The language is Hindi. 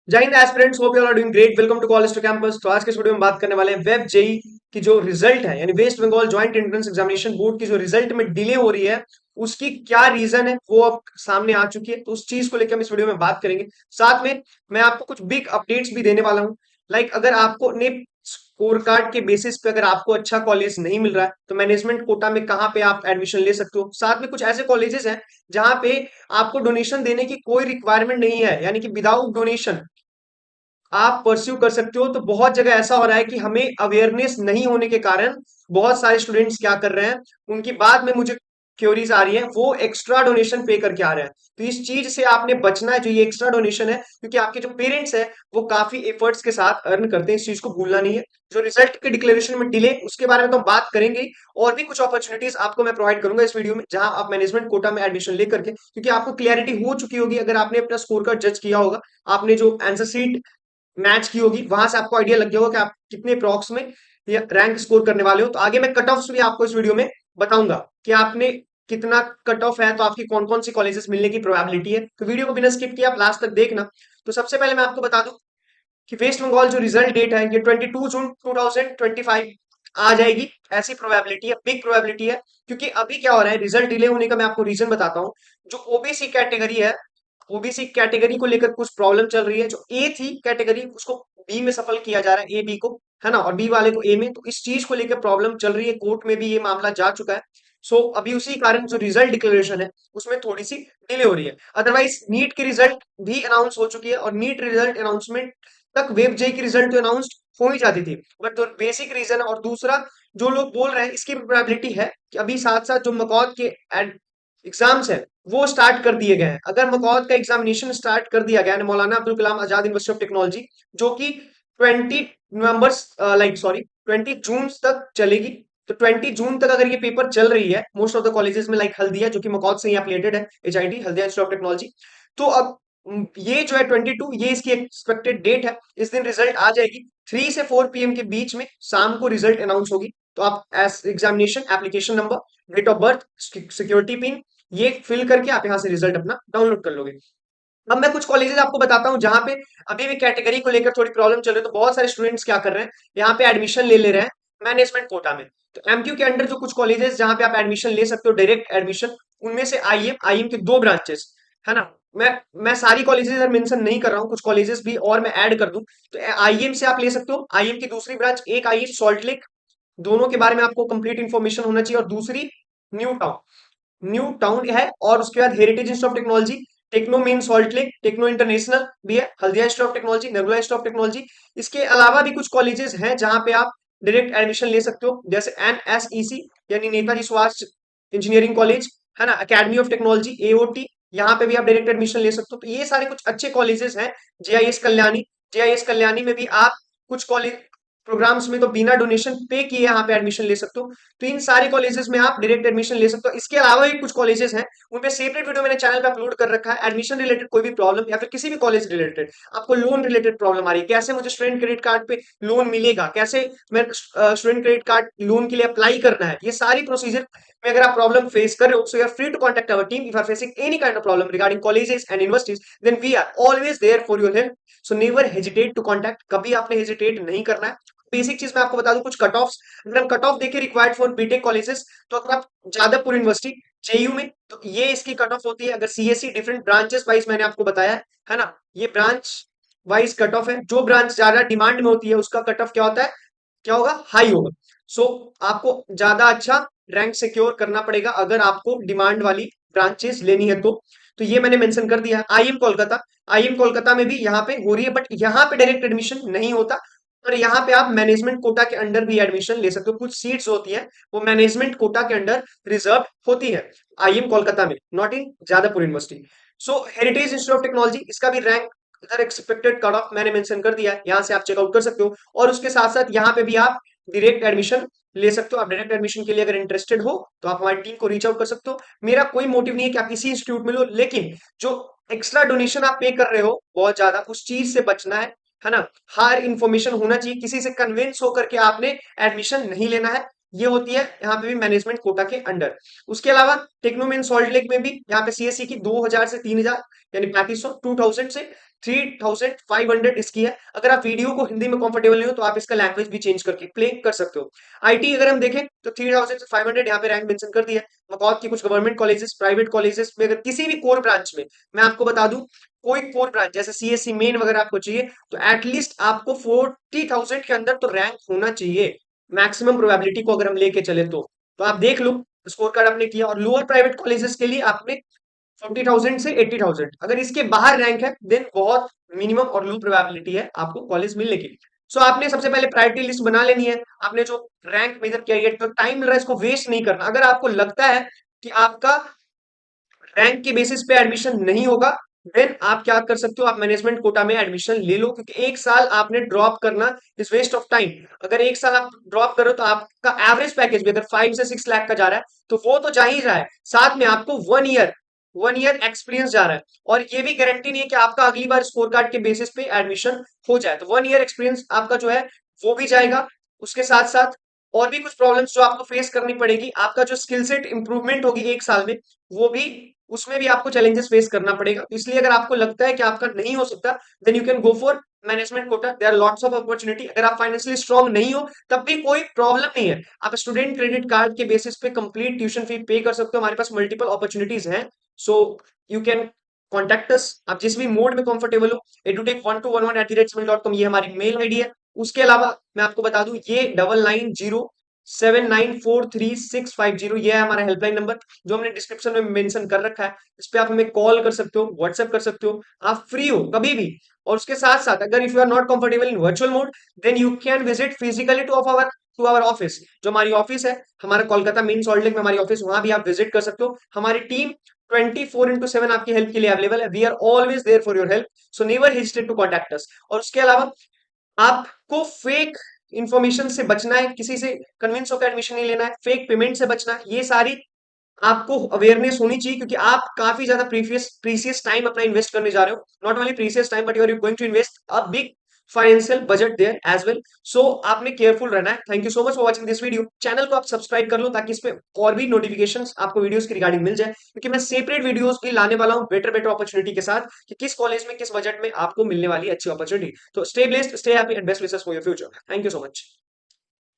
जय हिंद aspirants, hope you are doing great. Welcome to college to campus. तो आज के इस वीडियो में बात करने वाले हैं वेब जेई की जो रिजल्ट है, यानी West Bengal joint entrance examination board की जो रिजल्ट में डिले हो रही है, उसकी क्या रीजन है वो अब सामने आ चुकी है। तो उस चीज को लेकर हम इस वीडियो में बात करेंगे। साथ में मैं आपको कुछ बिग अपडेट्स भी देने वाला हूँ। अगर आपको ने स्कोर कार्ड के बेसिस पे अगर आपको अच्छा कॉलेज नहीं मिल रहा है तो मैनेजमेंट कोटा में कहाँ पे आप एडमिशन ले सकते हो। साथ में कुछ ऐसे कॉलेजेस हैं जहां पे आपको डोनेशन देने की कोई रिक्वायरमेंट नहीं है, यानी कि विदाउट डोनेशन आप परस्यू कर सकते हो। तो बहुत जगह ऐसा हो रहा है कि हमें अवेयरनेस नहीं होने के कारण बहुत सारे स्टूडेंट्स क्या कर रहे हैं, उनकी बाद में मुझे क्योरीज आ रही है, वो एक्स्ट्रा डोनेशन पे करके आ रहे हैं। तो इस चीज से आपने बचना है, जो ये एक्स्ट्रा डोनेशन है, क्योंकि आपके जो पेरेंट्स है वो काफी एफर्ट्स के साथ अर्न करते हैं, इस चीज को भूलना नहीं है। जो रिजल्ट के डिक्लेरेशन में डिले, उसके बारे में तो हम बात करेंगे ही। और भी कुछ अपॉर्चुनिटीज आपको मैं प्रोवाइड करूंगा इस वीडियो में, जहां आप मैनेजमेंट कोटा में एडमिशन लेकर के, क्योंकि आपको क्लियरिटी हो चुकी होगी अगर आपने अपना स्कोर कार्ड जज किया होगा, आपने जो आंसर सीट मैच की होगी, वहां से आपको आइडिया लग गया होगा कि आप कितने प्रॉक्स में ये रैंक स्कोर करने वाले हो। तो आगे मैं कट ऑफ भी आपको इस वीडियो में बताऊंगा कि आपने कितना कट ऑफ है, तो आपकी कौन कौन सी कॉलेजेस मिलने की प्रोबेबिलिटी है। तो वीडियो को बिना स्किप किए आप लास्ट तक देखना। तो सबसे पहले मैं आपको बता दूं कि वेस्ट बंगाल जो रिजल्ट डेट है ये 22 जून 2025 आ जाएगी, ऐसी प्रोबेबिलिटी है, बिग प्रोबेबिलिटी है। क्योंकि अभी क्या हो रहा है, रिजल्ट डिले होने का मैं आपको रीजन बताता हूँ। जो ओबीसी कैटेगरी है, ओबीसी कैटेगरी को लेकर कुछ प्रॉब्लम चल रही है। जो ए थी कैटेगरी, उसको बी में सफल किया जा रहा है, ए बी को, है ना, और बी वाले को ए में। तो इस चीज को लेकर प्रॉब्लम चल रही है, कोर्ट में भी ये मामला जा चुका है। सो अभी उसी कारण जो रिजल्ट डिक्लेरेशन है उसमें थोड़ी सी डिले हो रही है। अदरवाइज नीट की रिजल्ट भी अनाउंस हो चुकी है, और नीट रिजल्ट अनाउंसमेंट तक वेब जेई की रिजल्ट तो अनाउंस हो ही जाती थी। बट जो बेसिक रीजन है, और दूसरा जो लोग बोल रहे हैं, इसकी प्रोबेबिलिटी है कि अभी साथ साथ जो मकौद के एग्जाम्स है वो स्टार्ट कर दिए गए हैं। अगर मकौद का एग्जामिनेशन स्टार्ट कर दिया गया है मौलाना Abdul Kalam Azad university of technology, जो कि 20 जून तक चलेगी। तो 20 जून तक अगर ये पेपर चल रही है मोस्ट ऑफ द कॉलेजेस में, लाइक हल्दिया जो कि मकौद से ही एफिलिएटेड है, HIT Haldia Institute of technology. तो अब ये जो है 22, ये इसकी एक्सपेक्टेड डेट है। इस दिन रिजल्ट आ जाएगी, 3 से 4 PM के बीच में शाम को रिजल्ट अनाउंस होगी। तो आप एस examination application number, date of birth, security pin, ये फिल करके आप यहाँ से रिजल्ट अपना डाउनलोड कर लोगे। अब मैं कुछ कॉलेजेस आपको बताता हूँ जहां पे अभी भी कैटेगरी को लेकर थोड़ी प्रॉब्लम चल रही है। तो बहुत सारे स्टूडेंट्स क्या कर रहे हैं, यहाँ पे एडमिशन ले ले रहे हैं मैनेजमेंट कोटा में। तो एमक्यू के अंडर जो कुछ कॉलेजेस जहां पे आप एडमिशन ले सकते हो, डायरेक्ट एडमिशन, उनमें से आईएम के दो ब्रांचेस, है ना। मैं सारी कॉलेजेस मेंशन नहीं कर रहा हूँ, कुछ कॉलेजेस भी और मैं ऐड कर दूं। तो आईएम से आप ले सकते हो। आईएम की दूसरी ब्रांच, एक आईएम सॉल्ट लेक, दोनों के बारे में आपको कंप्लीट इन्फॉर्मेशन होना चाहिए। और दूसरी न्यू टाउन, न्यू टाउन है। और उसके बाद Heritage Institute of Technology, Techno Main Salt Lake, Techno International भी है, Haldia Institute of Technology, Nagla Institute of Technology. इसके अलावा भी कुछ कॉलेजेस हैं जहां पे आप डायरेक्ट एडमिशन ले सकते हो, जैसे एनएसईसी यानी नेताजी सुभाष इंजीनियरिंग कॉलेज, है ना, अकेडमी ऑफ टेक्नोलॉजी एओटी, यहाँ पे भी आप डायरेक्ट एडमिशन ले सकते हो। तो ये सारे कुछ अच्छे कॉलेजेस हैं। जेआईएस कल्याणी, जेआईएस कल्याणी में भी आप कुछ कॉलेज प्रोग्राम्स में तो बिना डोनेशन पे किए यहाँ पे एडमिशन ले सकते हो। तो इन सारे कॉलेजेस में आप डायरेक्ट एडमिशन ले सकते हो। इसके अलावा भी कुछ कॉलेजेस हैं, उनपे सेपरेट वीडियो मैंने चैनल पे अपलोड कर रखा है। एडमिशन रिलेटेड कोई भी प्रॉब्लम, या फिर किसी भी कॉलेज रिलेटेड आपको लोन रिलेटेड प्रॉब्लम आ रही है, कैसे मुझे स्टूडेंट क्रेडिट कार्ड पे लोन मिलेगा, कैसे मैं स्टूडेंट क्रेडिट कार्ड लोन के लिए अप्लाई करना है, ये सारी प्रोसीजर में अगर आप प्रॉब्लम फेस कर रहे हो, so you are free to contact our team if are facing any kind of problem regarding colleges and universities, then we are always there for your help. So never hesitate to contact, कभी आपने हेजिटेट नहीं करना है। बेसिक चीज मैं आपको बता दूं, कुछ कट ऑफ, अगर हम कट ऑफ देखें रिक्वायर्ड फॉर बीटेक कॉलेजेस, तो अगर आप जादवपुर यूनिवर्सिटी जेयू में, तो ये इसकी कट ऑफ होती है। अगर सीएससी डिफरेंट ब्रांचेस वाइज मैंने आपको बताया है ना, ये ब्रांच वाइज कट ऑफ है। जो ब्रांच ज्यादा डिमांड में होती है उसका कट ऑफ क्या होता है, क्या होगा, हाई होगा। सो आपको ज्यादा अच्छा रैंक सिक्योर करना पड़ेगा अगर आपको डिमांड वाली ब्रांचेस लेनी है तो ये मैंने मेंशन कर दिया है। आईएम कोलकाता, आईएम कोलकाता में भी यहाँ पे हो रही है, बट यहाँ पे डायरेक्ट एडमिशन नहीं होता। और यहाँ पे आप मैनेजमेंट कोटा के अंडर भी एडमिशन ले सकते हो। कुछ सीट्स होती हैं वो मैनेजमेंट कोटा के अंडर रिजर्व होती है आईएम कोलकाता में, not in Jadavpur university. So heritage Institute of technology, इसका भी रैंक अगर एक्सपेक्टेड कट ऑफ मैंने मेंशन कर दिया है, यहाँ से आप चेकआउट कर सकते हो। और उसके साथ साथ यहाँ पे भी आप डायरेक्ट एडमिशन ले सकते हो। आप डायरेक्ट एडमिशन के लिए अगर इंटरेस्टेड हो तो आप हमारी टीम को रीच आउट कर सकते हो। मेरा कोई मोटिव नहीं है कि आप इसी इंस्टीट्यूट में लो, लेकिन जो एक्स्ट्रा डोनेशन आप पे कर रहे हो बहुत ज्यादा, उस चीज से बचना है ना। हर इंफॉर्मेशन होना चाहिए, किसी से कन्विंस होकर के आपने एडमिशन नहीं लेना है। ये होती है यहाँ पे भी मैनेजमेंट कोटा के अंडर। उसके अलावा टेक्नोमेन सॉल्ट लेक में भी यहाँ पे सीएससी की 2000 से 3000 यानी 3500, 2000 से 3500 इसकी है। अगर आप वीडियो को हिंदी में कंफर्टेबल नहीं हो तो आप इसका लैंग्वेज भी चेंज करके प्ले कर सकते हो। आईटी अगर हम देखें तो 3000 से 500 यहाँ पे रैंक मेंशन कर दिया है। मकौद की कुछ गवर्नमेंट कॉलेजेस, प्राइवेट कॉलेजेस में अगर किसी भी कोर ब्रांच में, मैं आपको बता दूं, कोई कोर ब्रांच जैसे सीएससी मेन वगैरह आपको चाहिए तो एटलीस्ट आपको 40,000 के अंदर तो रैंक होना चाहिए, मैक्सिमम प्रोबेबिलिटी को अगर हम लेके चले तो आप देख लो स्कोर कार्ड आपने किया। और लोअर प्राइवेट कॉलेजेस के लिए आपने 40,000 से 80,000, अगर इसके बाहर रैंक है देन बहुत मिनिमम और लो प्रोबेबिलिटी है आपको कॉलेज मिलने की। सो आपने सबसे पहले प्रायोरिटी लिस्ट बना लेनी है। आपने जो रैंक मेजर किया है तो टाइम मिल रहा है इसको वेस्ट नहीं करना। अगर आपको लगता है कि आपका रैंक के बेसिस पे एडमिशन नहीं होगा देन आप क्या कर सकते हो, आप मैनेजमेंट कोटा में एडमिशन ले लो, क्योंकि एक साल आपने ड्रॉप करना इज वेस्ट ऑफ टाइम। अगर एक साल आप ड्रॉप करो तो आपका एवरेज पैकेज भी अगर 5 से 6 लाख का जा रहा है तो वो तो जा ही रहा है, साथ में आपको 1 ईयर एक्सपीरियंस जा रहा है। और ये भी गारंटी नहीं है कि आपका अगली बार स्कोर कार्ड के बेसिस पे एडमिशन हो जाए, तो 1 ईयर एक्सपीरियंस आपका जो है वो भी जाएगा। उसके साथ साथ और भी कुछ प्रॉब्लम्स जो आपको फेस करनी पड़ेगी, आपका जो स्किल सेट इंप्रूवमेंट होगी एक साल में, वो भी, उसमें भी आपको चैलेंजेस फेस करना पड़ेगा। तो इसलिए अगर आपको लगता है कि आपका नहीं हो सकता then you can go for management quota, there are lots of opportunity. अगर आप फाइनेंशियली स्ट्रांग नहीं हो तब भी कोई प्रॉब्लम नहीं है, आप स्टूडेंट क्रेडिट कार्ड के बेसिस पे कंप्लीट ट्यूशन फी पे कर सकते हो। हमारे पास मल्टीपल अपॉर्चुनिटीज हैं, so you can contact us. आप जिस भी मोड में कंफर्टेबल हो, edutech1211@gmail.com ये हमारी मेल आईडी है। उसके अलावा मैं आपको बता दूं ये 9907943650 ये है हमारा हेल्पलाइन नंबर जो हमने डिस्क्रिप्शन में मेंशन कर रखा है। इस पे आप हमें कॉल कर सकते हो, व्हाट्सएप कर सकते हो, आप फ्री हो कभी भी। और उसके साथ साथ अगर if you are not comfortable in virtual mode then you can visit physically to our office. जो हमारी ऑफिस है, हमारा कोलकाता मेन सॉल्ट लेक में हमारी ऑफिस, वहां भी आप विजिट कर सकते हो। हमारी टीम 24/7 आपकी हेल्प के लिए अवेलेबल है। We are always there for your help, so never hesitate to contact us. और उसके अलावा आपको फेक इंफॉर्मेशन से बचना है, किसी से कन्विंस होकर एडमिशन नहीं लेना है, फेक पेमेंट से बचना है, ये सारी आपको अवेयरनेस होनी चाहिए, क्योंकि आप काफी ज्यादा प्रीसियस टाइम अपना इन्वेस्ट करने जा रहे हो। Not only precious time but you are going to invest a big financial budget there as well. So आपने केयरफुल रहना है। Thank you so much for watching this video. Channel को आप सब्सक्राइब कर लो ताकि इस पे और भी नोटिफिकेशंस आपको वीडियोस की रिगार्डिंग मिल जाए, क्योंकि मैं सेपरेट वीडियोस भी लाने वाला हूँ बेटर बेटर अपॉर्चुनिटी के साथ कि किस कॉलेज में किस बजट में आपको मिलने वाली अच्छी अपॉर्चुनिटी। तो stay blessed, stay happy and best wishes for your future. Thank you so much.